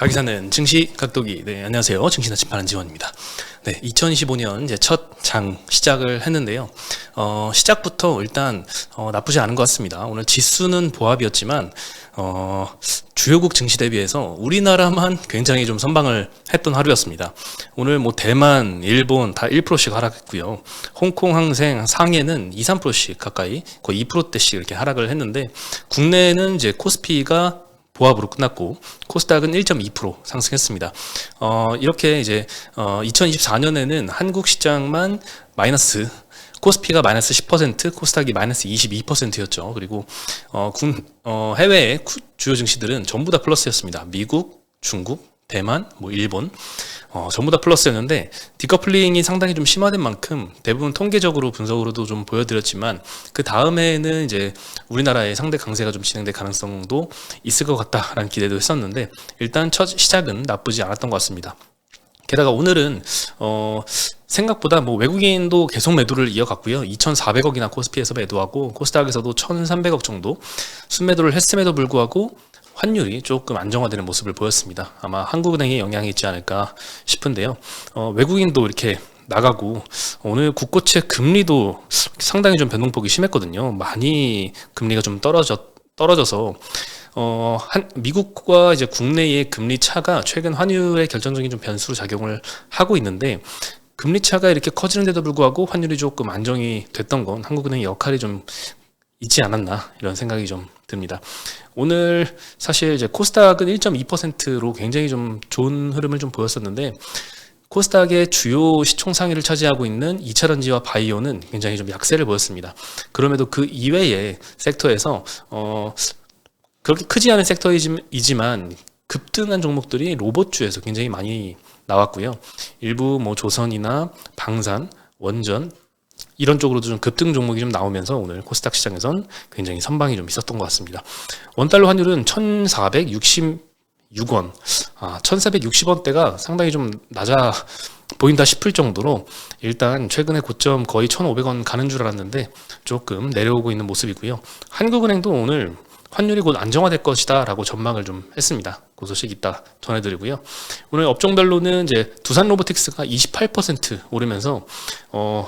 가기사는 증시 각도기. 네, 안녕하세요. 증시 나침반은 지원입니다. 네, 2025년 이제 첫 장 시작을 했는데요. 시작부터 일단 나쁘지 않은 것 같습니다. 오늘 지수는 보합이었지만 주요국 증시 대비해서 우리나라만 굉장히 좀 선방을 했던 하루였습니다. 오늘 뭐 대만, 일본 다 1%씩 하락했고요. 홍콩 항생 상해는 2, 3%씩 가까이 거의 2%대씩 이렇게 하락을 했는데, 국내는 이제 코스피가 보합으로 끝났고 코스닥은 1.2% 상승했습니다. 이렇게 이제 2024년에는 한국 시장만 마이너스, 코스피가 마이너스 10%, 코스닥이 마이너스 22%였죠. 그리고 해외의 주요 증시들은 전부 다 플러스였습니다. 미국, 중국, 대만, 뭐 일본 전부 다 플러스였는데, 디커플링이 상당히 좀 심화된 만큼 대부분 통계적으로 분석으로도 좀 보여드렸지만, 그 다음에는 이제 우리나라의 상대 강세가 좀 진행될 가능성도 있을 것 같다라는 기대도 했었는데, 일단 첫 시작은 나쁘지 않았던 것 같습니다. 게다가 오늘은 생각보다 뭐 외국인도 계속 매도를 이어갔고요. 2,400억이나 코스피에서 매도하고 코스닥에서도 1,300억 정도 순매도를 했음에도 불구하고 환율이 조금 안정화되는 모습을 보였습니다. 아마 한국은행의 영향이 있지 않을까 싶은데요. 외국인도 이렇게 나가고, 오늘 국고채 금리도 상당히 좀 변동폭이 심했거든요. 많이 금리가 좀 떨어져서 미국과 이제 국내의 금리 차가 최근 환율의 결정적인 좀 변수로 작용을 하고 있는데, 금리 차가 이렇게 커지는데도 불구하고 환율이 조금 안정이 됐던 건 한국은행의 역할이 좀 있지 않았나, 이런 생각이 좀 듭니다. 오늘 사실 이제 코스닥은 1.2%로 굉장히 좀 좋은 흐름을 좀 보였었는데, 코스닥의 주요 시총 상위를 차지하고 있는 2차전지와 바이오는 굉장히 좀 약세를 보였습니다. 그럼에도 그 이외의 섹터에서 그렇게 크지 않은 섹터이지만 급등한 종목들이 로봇주에서 굉장히 많이 나왔고요. 일부 뭐 조선이나 방산, 원전 이런 쪽으로도 좀 급등 종목이 좀 나오면서 오늘 코스닥 시장에선 굉장히 선방이 좀 있었던 것 같습니다. 원달러 환율은 1,466원, 1,460원대가 상당히 좀 낮아 보인다 싶을 정도로, 일단 최근에 고점 거의 1,500원 가는 줄 알았는데 조금 내려오고 있는 모습이고요. 한국은행도 오늘 환율이 곧 안정화될 것이다 라고 전망을 좀 했습니다. 그 소식 이따 전해드리고요. 오늘 업종별로는 이제 두산 로보틱스가 28% 오르면서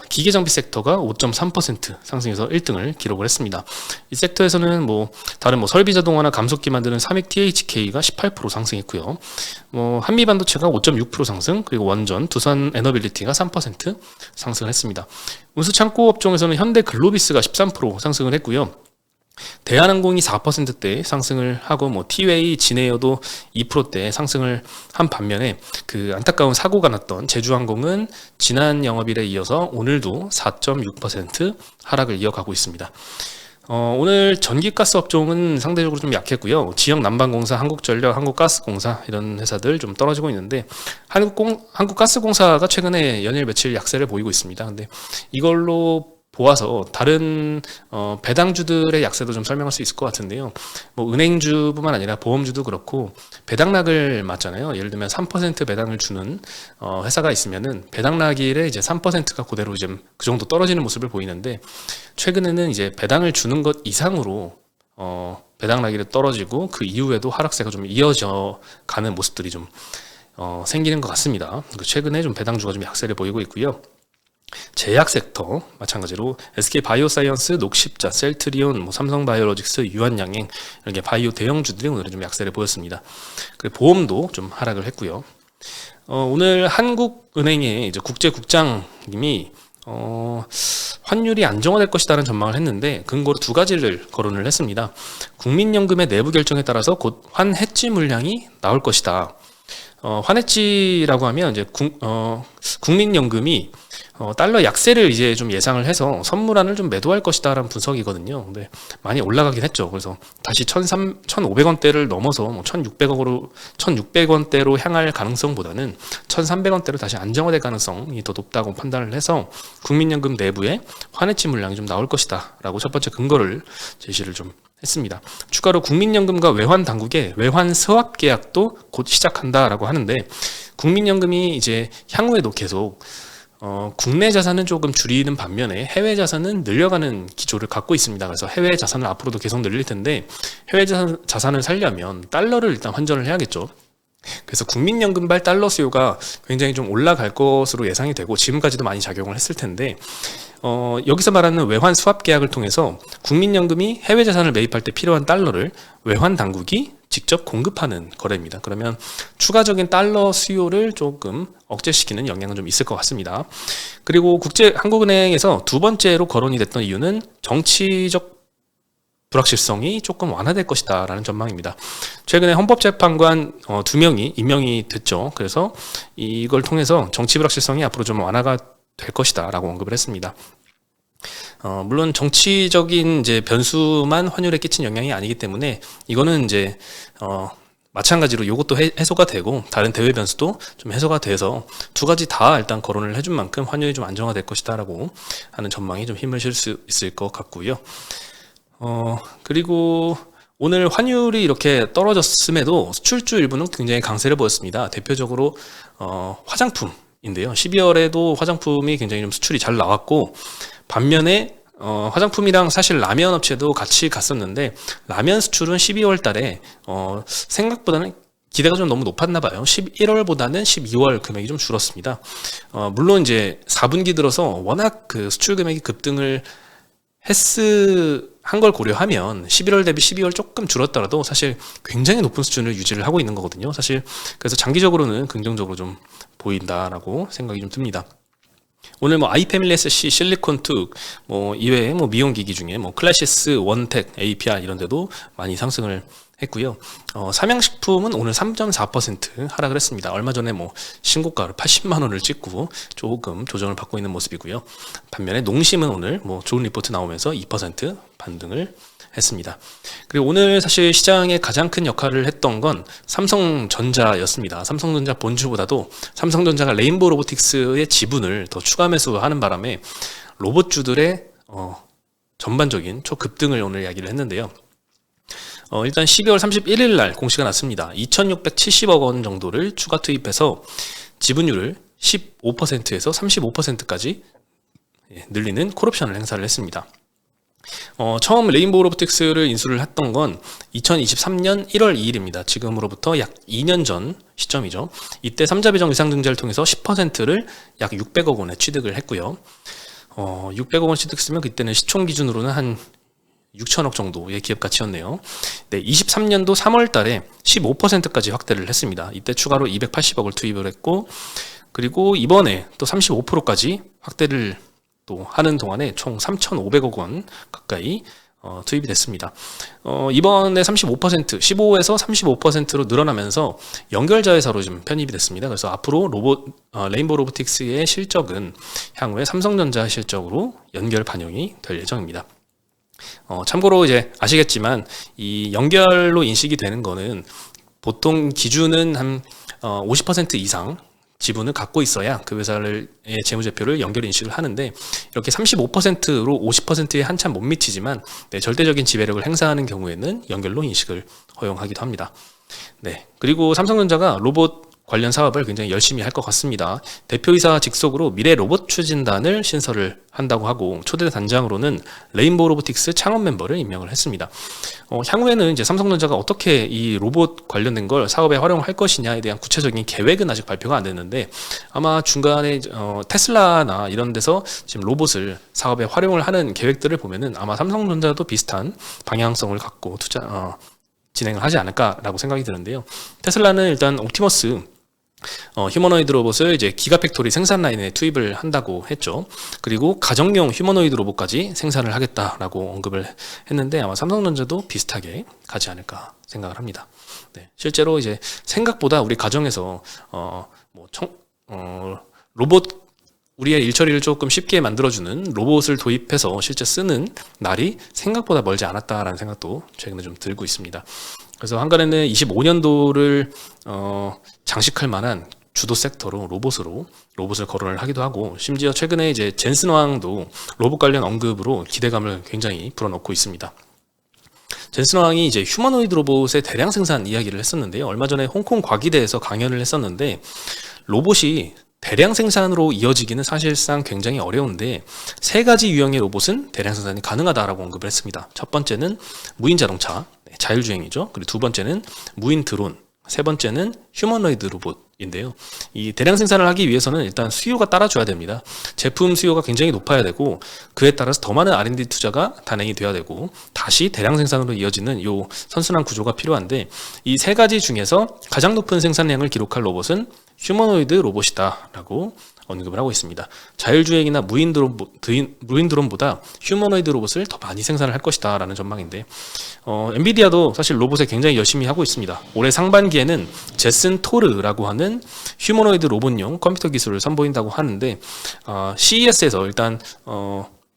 기계장비 섹터가 5.3% 상승해서 1등을 기록을 했습니다. 이 섹터에서는 뭐 다른 뭐 설비자동화나 감속기 만드는 삼익 THK가 18% 상승했고요. 한미반도체가 5.6% 상승, 그리고 원전 두산 에너빌리티가 3% 상승을 했습니다. 운수창고 업종에서는 현대 글로비스가 13% 상승을 했고요. 대한항공이 4%대 상승을 하고, 뭐 티웨이, 진에어도 2%대 상승을 한 반면에, 그 안타까운 사고가 났던 제주항공은 지난 영업일에 이어서 오늘도 4.6% 하락을 이어가고 있습니다. 오늘 전기가스 업종은 상대적으로 좀 약했고요. 지역 난방공사, 한국전력, 한국가스공사 이런 회사들 좀 떨어지고 있는데, 한국가스공사가 최근에 연일 며칠 약세를 보이고 있습니다. 근데 이걸로 보아서 다른 배당주들의 약세도 좀 설명할 수 있을 것 같은데요. 뭐 은행주뿐만 아니라 보험주도 그렇고 배당락을 맞잖아요. 예를 들면 3% 배당을 주는 회사가 있으면은 배당락일에 이제 3%가 그대로 좀 그 정도 떨어지는 모습을 보이는데, 최근에는 이제 배당을 주는 것 이상으로 배당락일에 떨어지고 그 이후에도 하락세가 좀 이어져 가는 모습들이 좀 생기는 것 같습니다. 최근에 좀 배당주가 좀 약세를 보이고 있고요. 제약 섹터 마찬가지로 SK바이오사이언스, 녹십자, 셀트리온, 뭐 삼성바이오로직스, 유한양행 이렇게 바이오 대형주들이 오늘은 좀 약세를 보였습니다. 그리고 보험도 좀 하락을 했고요. 오늘 한국은행의 이제 국제국장님이 환율이 안정화될 것이라는 전망을 했는데, 근거로 두 가지를 거론을 했습니다. 국민연금의 내부 결정에 따라서 곧 환해지 물량이 나올 것이다. 환해지라고 하면 이제 국민연금이 달러 약세를 이제 좀 예상을 해서 선물안을 좀 매도할 것이다라는 분석이거든요. 근데 많이 올라가긴 했죠. 그래서 다시 1,500원대를 넘어서 뭐 1,600원대로 향할 가능성보다는 1,300원대로 다시 안정화될 가능성이 더 높다고 판단을 해서 국민연금 내부에 환해지 물량이 좀 나올 것이다라고 첫 번째 근거를 제시를 좀 했습니다. 추가로 국민연금과 외환당국의 외환 스왑 계약도 곧 시작한다라고 하는데, 국민연금이 이제 향후에도 계속 국내 자산은 조금 줄이는 반면에 해외 자산은 늘려가는 기조를 갖고 있습니다. 그래서 해외 자산을 앞으로도 계속 늘릴 텐데, 해외 자산을 살려면 달러를 일단 환전을 해야겠죠. 그래서 국민연금발 달러 수요가 굉장히 좀 올라갈 것으로 예상이 되고 지금까지도 많이 작용을 했을 텐데 여기서 말하는 외환 수합 계약을 통해서 국민연금이 해외 자산을 매입할 때 필요한 달러를 외환 당국이 직접 공급하는 거래입니다. 그러면 추가적인 달러 수요를 조금 억제시키는 영향은 좀 있을 것 같습니다. 그리고 한국은행에서 두 번째로 거론이 됐던 이유는 정치적 불확실성이 조금 완화될 것이다 라는 전망입니다. 최근에 헌법재판관 2명이 임명이 됐죠. 그래서 이걸 통해서 정치 불확실성이 앞으로 좀 완화가 될 것이다 라고 언급을 했습니다. 물론 정치적인 이제 변수만 환율에 끼친 영향이 아니기 때문에 이거는 이제 마찬가지로 이것도 해소가 되고 다른 대외 변수도 좀 해소가 돼서 두 가지 다 일단 거론을 해준 만큼 환율이 좀 안정화될 것이다 라고 하는 전망이 좀 힘을 실 수 있을 것 같고요. 그리고 오늘 환율이 이렇게 떨어졌음에도 수출주 일부는 굉장히 강세를 보였습니다. 대표적으로 화장품인데요. 12월에도 화장품이 굉장히 좀 수출이 잘 나왔고 반면에 화장품이랑 사실 라면 업체도 같이 갔었는데 라면 수출은 12월 달에 생각보다는 기대가 좀 너무 높았나 봐요. 11월보다는 12월 금액이 좀 줄었습니다. 물론 이제 4분기 들어서 워낙 그 수출 금액이 급등을 한 걸 고려하면 11월 대비 12월 조금 줄었더라도 사실 굉장히 높은 수준을 유지를 하고 있는 거거든요. 사실 그래서 장기적으로는 긍정적으로 좀 보인다라고 생각이 좀 듭니다. 오늘 아이패밀리 SC, 실리콘2 이외에 미용기기 중에 클래시스, 원텍, APR 이런 데도 많이 상승을 했고요. 삼양식품은 오늘 3.4% 하락을 했습니다. 얼마 전에 신고가를 80만 원을 찍고 조금 조정을 받고 있는 모습이고요. 반면에 농심은 오늘 좋은 리포트 나오면서 2% 반등을 했습니다. 그리고 오늘 사실 시장에 가장 큰 역할을 했던 건 삼성전자였습니다. 삼성전자 본주보다도 삼성전자가 레인보우 로보틱스의 지분을 더 추가 매수하는 바람에 로봇주들의 전반적인 초급등을 오늘 이야기를 했는데요. 일단 12월 31일 날 공시가 났습니다. 2,670억 원 정도를 추가 투입해서 지분율을 15%에서 35%까지 늘리는 콜옵션을 행사를 했습니다. 처음 레인보우 로보틱스를 인수를 했던 건 2023년 1월 2일입니다. 지금으로부터 약 2년 전 시점이죠. 이때 3자 배정 위상증자를 통해서 10%를 약 600억 원에 취득을 했고요. 600억 원 취득했으면 그때는 시총 기준으로는 한 6천억 정도의 기업 가치였네요. 네, 23년도 3월 달에 15%까지 확대를 했습니다. 이때 추가로 280억을 투입을 했고, 그리고 이번에 또 35%까지 확대를 또 하는 동안에 총 3,500억 원 가까이 투입이 됐습니다. 이번에 35%, 15에서 35%로 늘어나면서 연결자회사로 좀 편입이 됐습니다. 그래서 앞으로 레인보우 로보틱스의 실적은 향후에 삼성전자 실적으로 연결 반영이 될 예정입니다. 참고로 이제 아시겠지만 이 연결로 인식이 되는 거는 보통 기준은 한 50% 이상 지분을 갖고 있어야 그 회사의 재무제표를 연결 인식을 하는데 이렇게 35%로 50%에 한참 못 미치지만 절대적인 지배력을 행사하는 경우에는 연결로 인식을 허용하기도 합니다. 네, 그리고 삼성전자가 로봇 관련 사업을 굉장히 열심히 할 것 같습니다. 대표이사 직속으로 미래 로봇 추진단을 신설을 한다고 하고 초대 단장으로는 레인보우 로보틱스 창업 멤버를 임명을 했습니다. 향후에는 이제 삼성전자가 어떻게 이 로봇 관련된 걸 사업에 활용할 것이냐에 대한 구체적인 계획은 아직 발표가 안 됐는데 아마 중간에 테슬라나 이런 데서 지금 로봇을 사업에 활용을 하는 계획들을 보면은 아마 삼성전자도 비슷한 방향성을 갖고 진행을 하지 않을까라고 생각이 드는데요. 테슬라는 일단 옵티머스 휴머노이드 로봇을 이제 기가팩토리 생산 라인에 투입을 한다고 했죠. 그리고 가정용 휴머노이드 로봇까지 생산을 하겠다라고 언급을 했는데 아마 삼성전자도 비슷하게 가지 않을까 생각을 합니다. 네, 실제로 이제 생각보다 우리 가정에서 로봇 우리의 일처리를 조금 쉽게 만들어주는 로봇을 도입해서 실제 쓰는 날이 생각보다 멀지 않았다라는 생각도 최근에 좀 들고 있습니다. 그래서 한간에는 25년도를 장식할 만한 주도 섹터로 로봇을 거론을 하기도 하고 심지어 최근에 이제 젠슨 왕도 로봇 관련 언급으로 기대감을 굉장히 불어넣고 있습니다. 젠슨 왕이 이제 휴머노이드 로봇의 대량 생산 이야기를 했었는데요. 얼마 전에 홍콩 과기대에서 강연을 했었는데 로봇이 대량 생산으로 이어지기는 사실상 굉장히 어려운데 세 가지 유형의 로봇은 대량 생산이 가능하다라고 언급을 했습니다. 첫 번째는 무인 자동차, 자율주행이죠. 그리고 두 번째는 무인 드론, 세 번째는 휴머노이드 로봇인데요. 이 대량 생산을 하기 위해서는 일단 수요가 따라줘야 됩니다. 제품 수요가 굉장히 높아야 되고 그에 따라서 더 많은 R&D 투자가 단행이 돼야 되고 다시 대량 생산으로 이어지는 요 선순환 구조가 필요한데 이 세 가지 중에서 가장 높은 생산량을 기록할 로봇은 휴머노이드 로봇이다 라고 언급을 하고 있습니다. 자율주행이나 무인드론보다 휴머노이드 로봇을 더 많이 생산을 할 것이다 라는 전망인데 엔비디아도 사실 로봇에 굉장히 열심히 하고 있습니다. 올해 상반기에는 제슨 토르라고 하는 휴머노이드 로봇용 컴퓨터 기술을 선보인다고 하는데 CES에서 일단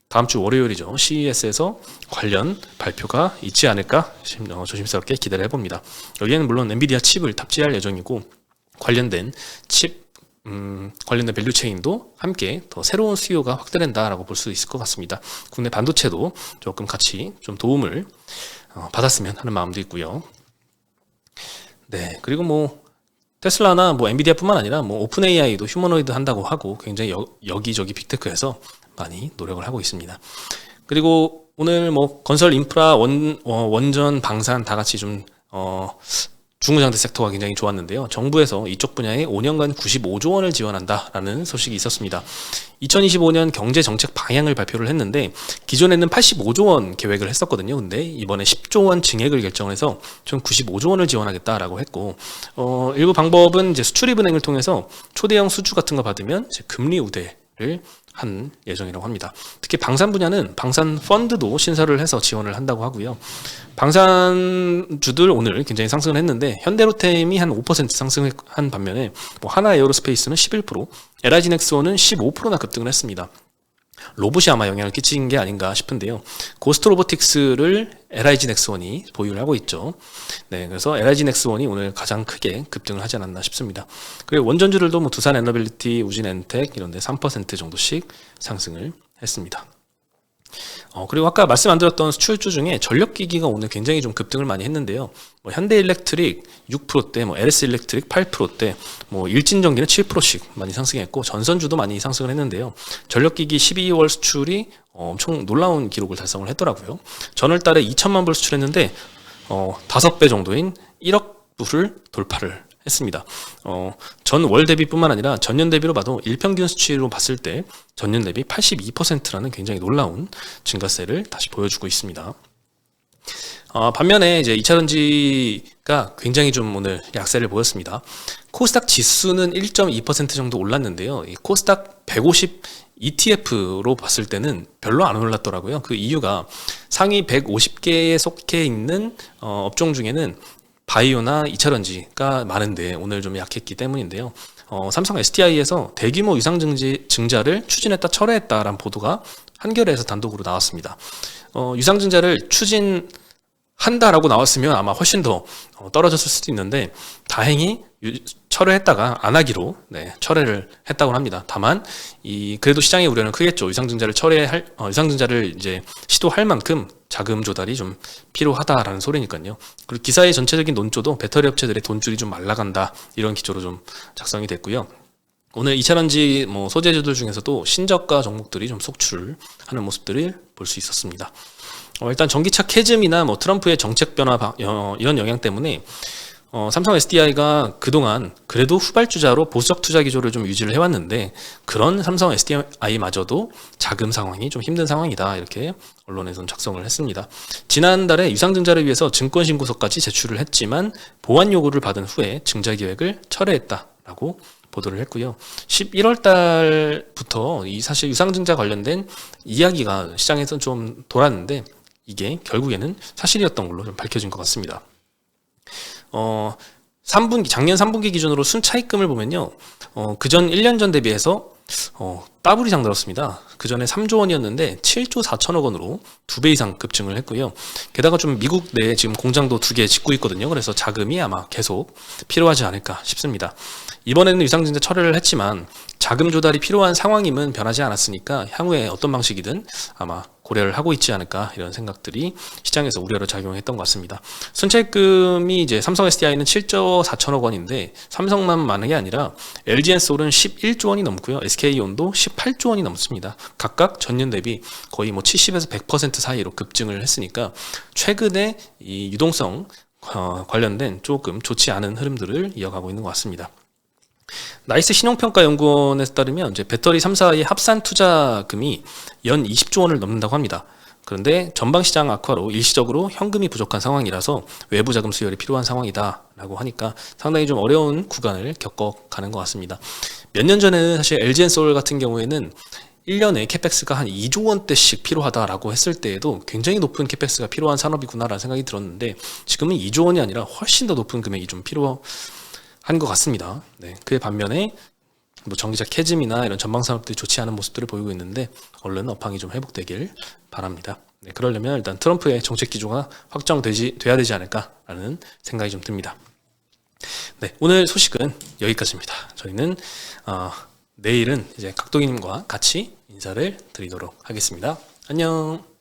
다음 주 월요일이죠. CES에서 관련 발표가 있지 않을까 조심스럽게 기대를 해봅니다. 여기에는 물론 엔비디아 칩을 탑재할 예정이고 관련된 관련된 밸류체인도 함께 더 새로운 수요가 확대된다라고 볼 수 있을 것 같습니다. 국내 반도체도 조금 같이 좀 도움을 받았으면 하는 마음도 있고요. 네, 그리고 뭐 테슬라나 뭐 엔비디아뿐만 아니라 뭐 오픈 AI도 휴머노이드 한다고 하고 굉장히 여기저기 빅테크에서 많이 노력을 하고 있습니다. 그리고 오늘 뭐 건설 인프라 원전 방산 다 같이 좀 중무장대 섹터가 굉장히 좋았는데요. 정부에서 이쪽 분야에 5년간 95조 원을 지원한다라는 소식이 있었습니다. 2025년 경제 정책 방향을 발표를 했는데 기존에는 85조 원 계획을 했었거든요. 근데 이번에 10조 원 증액을 결정해서 총 95조 원을 지원하겠다라고 했고 일부 방법은 이제 수출입은행을 통해서 초대형 수주 같은 거 받으면 이제 금리 우대를 한 예정이라고 합니다. 특히 방산 분야는 방산 펀드도 신설을 해서 지원을 한다고 하고요. 방산주들 오늘 굉장히 상승을 했는데 현대로템이 한 5% 상승한 반면에 뭐 하나에어로스페이스는 11%, LIG넥스원은 15%나 급등을 했습니다. 로봇이 아마 영향을 끼친 게 아닌가 싶은데요. 고스트 로보틱스를 LIG넥스원이 보유를 하고 있죠. 네, 그래서 LIG넥스원이 오늘 가장 크게 급등을 하지 않았나 싶습니다. 그리고 원전주들도 뭐 두산 에너빌리티, 우진엔텍 이런 데 3% 정도씩 상승을 했습니다. 그리고 아까 말씀 안 드렸던 수출주 중에 전력기기가 오늘 굉장히 좀 급등을 많이 했는데요. 뭐 현대일렉트릭 6%대, 뭐 LS일렉트릭 8%대, 뭐 일진전기는 7%씩 많이 상승했고 전선주도 많이 상승을 했는데요. 전력기기 12월 수출이 엄청 놀라운 기록을 달성을 했더라고요. 전월달에 2천만 불 수출했는데 5배 정도인 1억 불을 돌파를 했습니다. 전월 대비뿐만 아니라 전년 대비로 봐도 일평균 수치로 봤을 때 전년 대비 82%라는 굉장히 놀라운 증가세를 다시 보여주고 있습니다. 반면에 이제 2차전지가 굉장히 좀 오늘 약세를 보였습니다. 코스닥 지수는 1.2% 정도 올랐는데요. 이 코스닥 150 ETF로 봤을 때는 별로 안 올랐더라고요. 그 이유가 상위 150개에 속해 있는 업종 중에는 바이오나 2차전지가 많은데 오늘 좀 약했기 때문인데요. 삼성 SDI에서 대규모 유상증자를 추진했다 철회했다라는 보도가 한겨레에서 단독으로 나왔습니다. 유상증자를 추진한다라고 나왔으면 아마 훨씬 더 떨어졌을 수도 있는데 다행히 철회했다가 안 하기로 철회를 했다고 합니다. 다만 그래도 시장의 우려는 크겠죠. 유상증자를 이제 시도할 만큼 자금 조달이 좀 필요하다라는 소리니까요. 그리고 기사의 전체적인 논조도 배터리 업체들의 돈줄이 좀 말라간다 이런 기조로 좀 작성이 됐고요. 오늘 2차전지 소재주들 중에서도 신저가 종목들이 좀 속출하는 모습들을 볼 수 있었습니다. 일단 전기차 캐즘이나 트럼프의 정책 변화 이런 영향 때문에 삼성 SDI가 그동안 그래도 후발주자로 보수적 투자 기조를 좀 유지를 해왔는데 그런 삼성 SDI마저도 자금 상황이 좀 힘든 상황이다 이렇게 언론에서는 작성을 했습니다. 지난달에 유상증자를 위해서 증권신고서까지 제출을 했지만 보완 요구를 받은 후에 증자 계획을 철회했다라고 보도를 했고요. 11월 달부터 사실 유상증자 관련된 이야기가 시장에서 좀 돌았는데 이게 결국에는 사실이었던 걸로 좀 밝혀진 것 같습니다. 작년 3분기 기준으로 순차익금을 보면요. 그전 1년 전 대비해서 더블이 장들었습니다. 그 전에 3조 원이었는데 7조 4천억 원으로 2배 이상 급증을 했고요. 게다가 좀 미국 내에 지금 공장도 2개 짓고 있거든요. 그래서 자금이 아마 계속 필요하지 않을까 싶습니다. 이번에는 유상증자 철회를 했지만 자금 조달이 필요한 상황임은 변하지 않았으니까 향후에 어떤 방식이든 아마 고려를 하고 있지 않을까 이런 생각들이 시장에서 우려로 작용했던 것 같습니다. 순차익금이 이제 삼성 SDI는 7조 4천억 원인데 삼성만 많은 게 아니라 LG엔솔은 11조 원이 넘고요. SK온도 18조 원이 넘습니다. 각각 전년 대비 거의 70에서 100% 사이로 급증을 했으니까 최근에 이 유동성 관련된 조금 좋지 않은 흐름들을 이어가고 있는 것 같습니다. 나이스 신용평가연구원에 따르면 이제 배터리 3사의 합산 투자금이 연 20조 원을 넘는다고 합니다. 그런데 전방시장 악화로 일시적으로 현금이 부족한 상황이라서 외부 자금 수혈이 필요한 상황이다라고 하니까 상당히 좀 어려운 구간을 겪어가는 것 같습니다. 몇 년 전에는 사실 LG엔솔 같은 경우에는 1년에 캐펙스가 한 2조 원대씩 필요하다라고 했을 때에도 굉장히 높은 캐펙스가 필요한 산업이구나라는 생각이 들었는데 지금은 2조 원이 아니라 훨씬 더 높은 금액이 좀 필요한 것 같습니다. 네, 그에 반면에 뭐 전기차 캐즘이나 이런 전방 산업들이 좋지 않은 모습들을 보이고 있는데 얼른 업황이 좀 회복되길 바랍니다. 네, 그러려면 일단 트럼프의 정책 기조가 확정돼야 되지 않을까라는 생각이 좀 듭니다. 네, 오늘 소식은 여기까지입니다. 저희는 내일은 이제 각도기님과 같이 인사를 드리도록 하겠습니다. 안녕.